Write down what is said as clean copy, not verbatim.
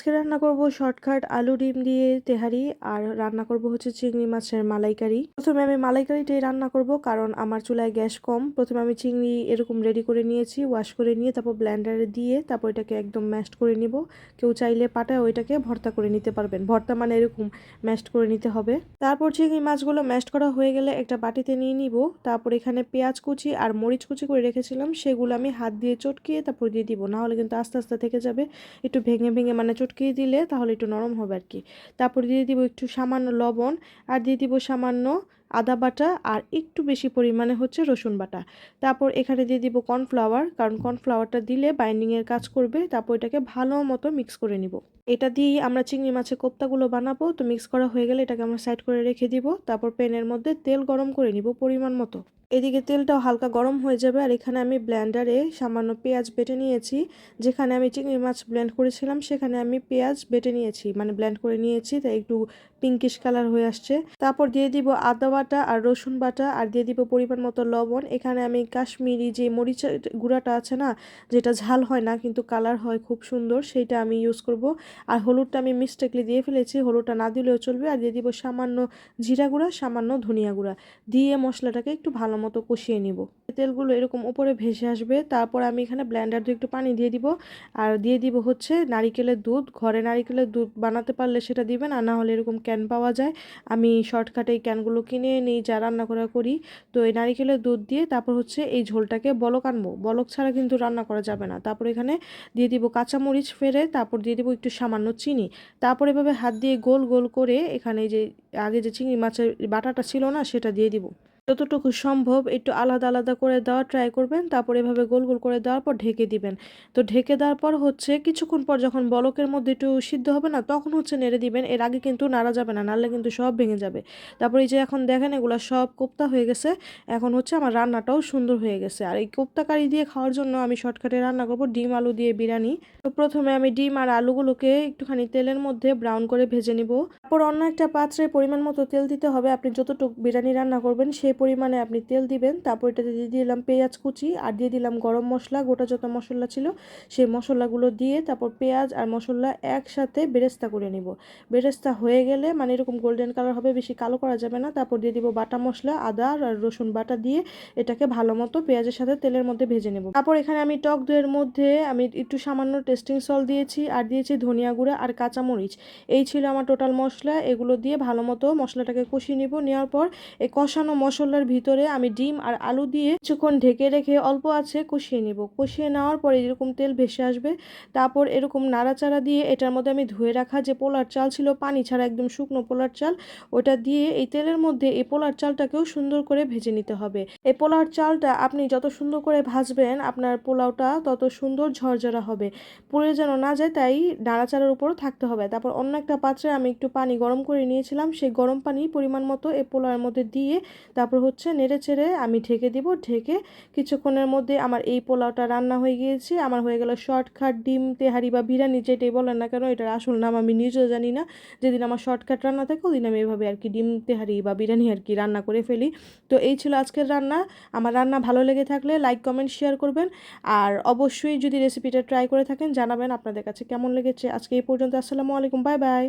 আজকে রান্না করব শর্টকাট আলু ডিম দিয়ে তেহারি আর রান্না করব হচ্ছে চিংড়ি মাছের মালাইকারি। প্রথমে আমি মালাইকারিটাই রান্না করব কারণ আমার চুলায় গ্যাস কম। প্রথমে আমি চিংড়ি এরকম রেডি করে নিয়েছি, ওয়াশ করে নিয়ে তারপর ব্লেন্ডারে দিয়ে তারপর এটাকে একদম ম্যাশড করে নিব। কেউ চাইলে পাটায় ওইটাকে ভর্তা করে নিতে পারবেন। ভর্তা মানে এরকম ম্যাশড করে নিতে হবে। তারপর চিংড়ি মাছগুলো ম্যাশড করা হয়ে গেলে একটা বাটিতে নিয়ে নিব। তারপর এখানে পেঁয়াজ কুচি আর মরিচ কুচি করে রেখেছিলাম, সেগুলো আমি হাত দিয়ে চটকিয়ে তারপর দিয়ে দিব, না হলে কিন্তু আস্তে আস্তে থেকে যাবে। একটু ভেঙে ভেঙে মানে চটকিয়ে দিলে তাহলে একটু নরম হবে আর কি। তারপর দিয়ে দিব একটু সামান্য লবণ, আর দিয়ে দিব সামান্য আদা বাটা, আর একটু বেশি পরিমাণে হচ্ছে রসুন বাটা। তারপর এখানে দিয়ে দিব কর্নফ্লাওয়ার, কারণ কর্নফ্লাওয়ারটা দিলে বাইন্ডিংয়ের কাজ করবে। তারপর এটাকে ভালো মতো মিক্স করে নিব। এটা দিয়েই আমরা চিংড়ি মাছের কোপ্তাগুলো বানাবো। তো মিক্স করা হয়ে গেলে এটাকে আমরা সাইড করে রেখে দিব। তারপর প্যানের মধ্যে তেল গরম করে নিব পরিমাণ মতো। এদিকে তেলটাও হালকা গরম হয়ে যাবে, আর এখানে আমি ব্লেন্ডারে সামান্য পেঁয়াজ বেটে নিয়েছি। যেখানে আমি চিংড়ি মাছ ব্লেন্ড করেছিলাম সেখানে আমি পেঁয়াজ বেটে নিয়েছি, মানে ব্লেন্ড করে নিয়েছি, তাই একটু পিঙ্কিশ কালার হয়ে আসছে। তারপর দিয়ে দিব আদা বাটা আর রসুন বাটা, আর দিয়ে দিব পরিমাণ মতো লবণ। এখানে আমি কাশ্মীরি যে মরিচের গুঁড়াটা আছে না, যেটা ঝাল হয় না কিন্তু কালার হয় খুব সুন্দর, সেইটা আমি ইউজ করব। আর হলুদটা আমি মিস্টেকলি দিয়ে ফেলেছি, হলুদটা না দিলেও চলবে। আর দিয়ে দিব সামান্য জিরা গুঁড়া, সামান্য ধনিয়া গুঁড়া দিয়ে মশলাটাকে একটু ভালো মতো কষিয়ে নিব। তেলগুলো এরকম উপরে ভেসে আসবে। তারপর আমি এখানে ব্লেন্ডার দিয়ে একটু পানি দিয়ে দিব, আর দিয়ে দিব হচ্ছে নারিকেলের দুধ। ঘরে নারিকেলের দুধ বানাতে পারলে সেটা দিবেন, আর না হলে এরকম ক্যান পাওয়া যায়। আমি শর্টকাটে এই ক্যানগুলো কিনে নিই যা রান্না করা করি। তো এই নারিকেলের দুধ দিয়ে তারপর হচ্ছে এই ঝোলটাকে বলক আনবো। বলক ছাড়া কিন্তু রান্না করা যাবে না। তারপর এখানে দিয়ে দিব কাঁচামরিচ ফেলে, তারপর দিয়ে দিব একটু সামান্য চিনি। তারপর এভাবে হাত দিয়ে গোল গোল করে এখানে যে আগে যে চিংড়ি মাছের বাটাটা ছিল না সেটা দিয়ে দিব। যতটুকু সম্ভব একটু আলাদা আলাদা করে দেওয়ার ট্রাই করবেন। তারপর এভাবে গোল গোল করে দেওয়ার পর ঢেকে দিবেন। তো ঢেকে দেওয়ার পর হচ্ছে কিছুক্ষণ পর যখন বলকের মধ্যে একটু সিদ্ধ হবে না, তখন হচ্ছে নেড়ে দিবেন। এর আগে কিন্তু নাড়া যাবে না, নাড়লে কিন্তু সব ভেঙে যাবে। তারপর এই যে এখন দেখেন এগুলো সব কোপ্তা হয়ে গেছে। এখন হচ্ছে আমার রান্নাটাও সুন্দর হয়ে গেছে। আর এই কোপ্তা কারি দিয়ে খাওয়ার জন্য আমি শর্টকাটে রান্না করব ডিম আলু দিয়ে বিরিয়ানি। তো প্রথমে আমি ডিম আর আলুগুলোকে একটুখানি তেলের মধ্যে ব্রাউন করে ভেজে নিব। তারপর অন্য একটা পাত্রে পরিমাণ মতো তেল দিতে হবে। আপনি যতটুকু বিরিয়ানি রান্না করবেন সেই পরিমাণে আপনি তেল দিবেন। তারপর এটাতে দিয়ে দিলাম পেঁয়াজ কুচি, আর দিয়ে দিলাম গরম মশলা, গোটা যত মশলা ছিল সেই মশলাগুলো দিয়ে তারপর পেঁয়াজ আর মশলা একসাথে বেরেস্তা করে নিব। বেরেস্তা হয়ে গেলে মানে এরকম গোল্ডেন কালার হবে, বেশি কালো করা যাবে না। তারপর দিয়ে দিব বাটা মশলা, আদা আর রসুন বাটা দিয়ে এটাকে ভালো মতো পেঁয়াজের সাথে তেলের মধ্যে ভেজে নেব। তারপর এখানে আমি টক দইয়ের মধ্যে আমি একটু সামান্য টেস্টিং সল্ট দিয়েছি, আর দিয়েছি ধনিয়া গুঁড়া আর কাঁচামরিচ। এই ছিল আমার টোটাল মশলা। এগুলো দিয়ে ভালো মতো মশলাটাকে কষিয়ে নিব। নেওয়ার পর এই কষানো মশলার ভিতরে আমি ডিম আর আলু দিয়ে কিছুক্ষণ ঢেকে রেখে অল্প আছে কষিয়ে নিব। কষিয়ে নেওয়ার পরে এরকম তেল ভেসে আসবে। তারপর এরকম নাড়াচাড়া দিয়ে এটার মধ্যে আমি ধুয়ে রাখা যে পোলার চাল ছিল, পানি ছাড়া একদম শুকনো পোলার চাল, ওটা দিয়ে এই তেলের মধ্যে এই পোলার চালটাকেও সুন্দর করে ভেজে নিতে হবে। এই পোলার চালটা আপনি যত সুন্দর করে ভাজবেন আপনার পোলাওটা তত সুন্দর ঝরঝরা হবে। পুড়ে যেন না যায় তাই নাড়াচাড়ার উপরও থাকতে হবে। তারপর অন্য একটা পাত্রে আমি একটু পানি গরম করে নিয়েছিলাম, সেই গরম পানি পরিমাণ মতো এই পোলাওয়ের মধ্যে দিয়ে তারপর হচ্ছে নেড়ে চেড়ে আমি ঢেকে দিব। ঢেকে কিছুক্ষণের মধ্যে আমার এই পোলাওটা রান্না হয়ে গিয়েছে। আমার হয়ে গেল শর্টকাট ডিম তেহারি বা বিরিয়ানি, যেটাই বলেন না কেন। এটার আসল নাম আমি নিজেও জানি না। যেদিন আমার শর্টকাট রান্না থাকে ওদিন আমি এভাবে আর কি ডিম তেহারি বা বিরিয়ানি আর কি রান্না করে ফেলি। তো এই ছিল আজকের রান্না। আমার রান্না ভালো লেগে থাকলে লাইক কমেন্ট শেয়ার করবেন, আর অবশ্যই যদি রেসিপিটা ট্রাই করে থাকেন জানাবেন আপনাদের কাছে কেমন লেগেছে। আজকে এই পর্যন্ত। আসসালামু আলাইকুম, বাই বাই।